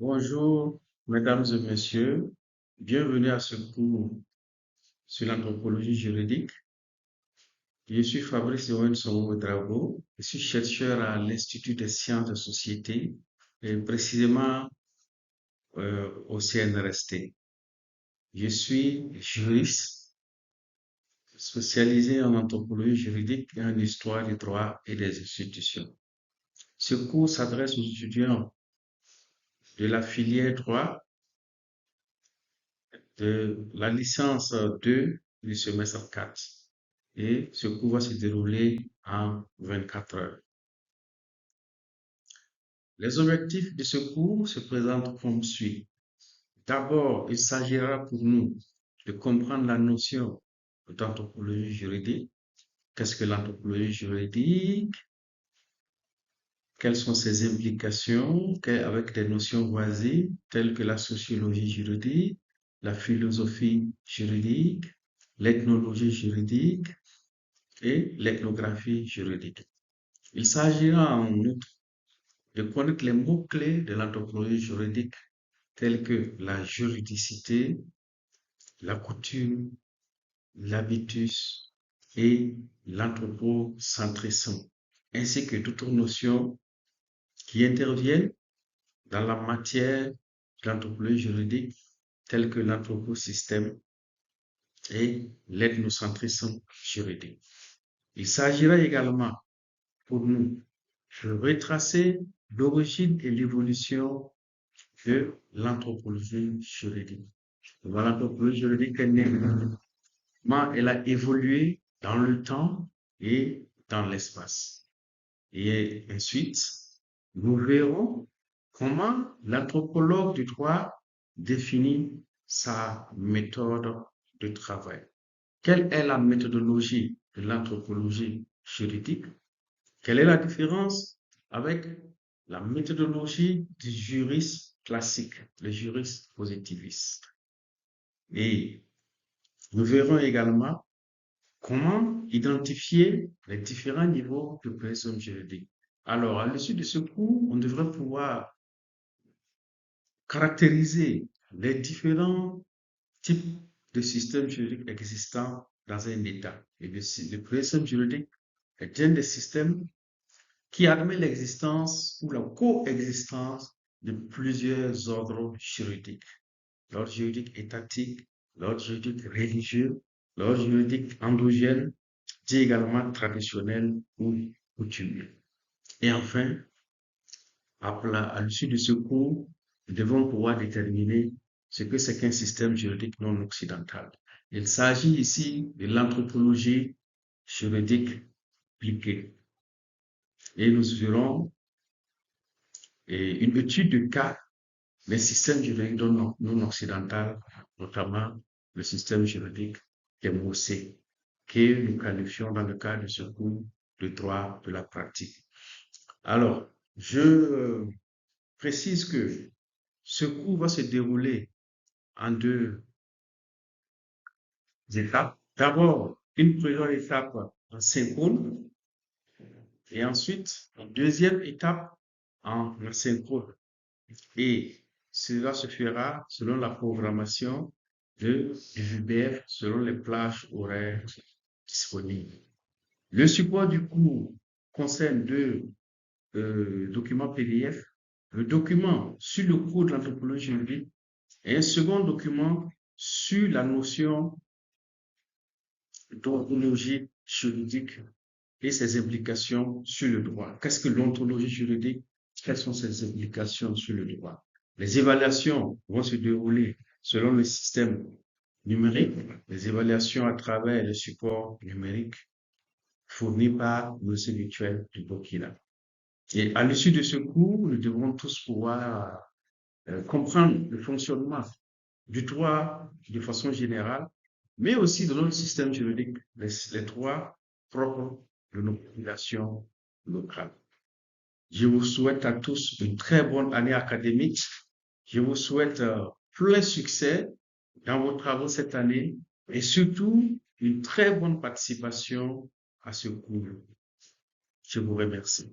Bonjour, mesdames et messieurs. Bienvenue à ce cours sur l'anthropologie juridique. Je suis Fabrice Ouedraogo. Je suis chercheur à l'Institut des sciences de société et précisément au CNRST. Je suis juriste spécialisé en anthropologie juridique et en histoire du droit et des institutions. Ce cours s'adresse aux étudiants de la filière droit de la licence 2 du semestre 4. Et ce cours va se dérouler en 24 heures. Les objectifs de ce cours se présentent comme suit. D'abord, il s'agira pour nous de comprendre la notion d'anthropologie juridique. Qu'est-ce que l'anthropologie juridique? Quelles sont ses implications avec des notions voisines telles que la sociologie juridique, la philosophie juridique, l'ethnologie juridique et l'ethnographie juridique. Il s'agira en outre de connaître les mots-clés de l'anthropologie juridique tels que la juridicité, la coutume, l'habitus et l'anthropocentrisme, ainsi que d'autres notions qui interviennent dans la matière de l'anthropologie juridique telles que l'anthroposystème et l'ethnocentrisme juridique. Il s'agira également pour nous de retracer l'origine et l'évolution de l'anthropologie juridique. L'anthropologie juridique est née, comment elle a évolué dans le temps et dans l'espace. Et ensuite, nous verrons comment l'anthropologue du droit définit sa méthode de travail. Quelle est la méthodologie de l'anthropologie juridique? Quelle est la différence avec la méthodologie du juriste classique, le juriste positiviste? Et nous verrons également comment identifier les différents niveaux de présomption juridique. Alors, à l'issue de ce cours, on devrait pouvoir caractériser les différents types de systèmes juridiques existants dans un État. Et le présomption juridique est un des systèmes qui admet l'existence ou la coexistence de plusieurs ordres juridiques. L'ordre juridique étatique, l'ordre juridique religieux, l'ordre juridique endogène, dit également traditionnel ou coutumier. Et enfin, à l'issue de ce cours, nous devons pouvoir déterminer ce que c'est qu'un système juridique non occidental. Il s'agit ici de l'anthropologie juridique appliquée. Et nous verrons une étude de cas des systèmes juridiques non occidentaux, notamment le système juridique des MOSE, que nous qualifions dans le cadre de ce cours de droit de la pratique. Alors, je précise que ce cours va se dérouler en deux étapes. D'abord, une première étape en synchrone et ensuite une deuxième étape en asynchrone. Et cela se fera selon la programmation du VBF, selon les plages horaires disponibles. Le support du cours concerne deux documents PDF. Le document sur le cours de l'anthropologie juridique et un second document sur la notion d'ontologie juridique et ses implications sur le droit. Qu'est-ce que l'ontologie juridique? Quelles sont ses implications sur le droit? Les évaluations vont se dérouler selon le système numérique, les évaluations à travers le support numérique fourni par le lycée mutuel du Burkina. Et à l'issue de ce cours, nous devrons tous pouvoir comprendre le fonctionnement du droit de façon générale, mais aussi de notre système juridique, les droits propres de nos populations locales. Je vous souhaite à tous une très bonne année académique. Je vous souhaite plein succès dans vos travaux cette année et surtout une très bonne participation à ce cours. Je vous remercie.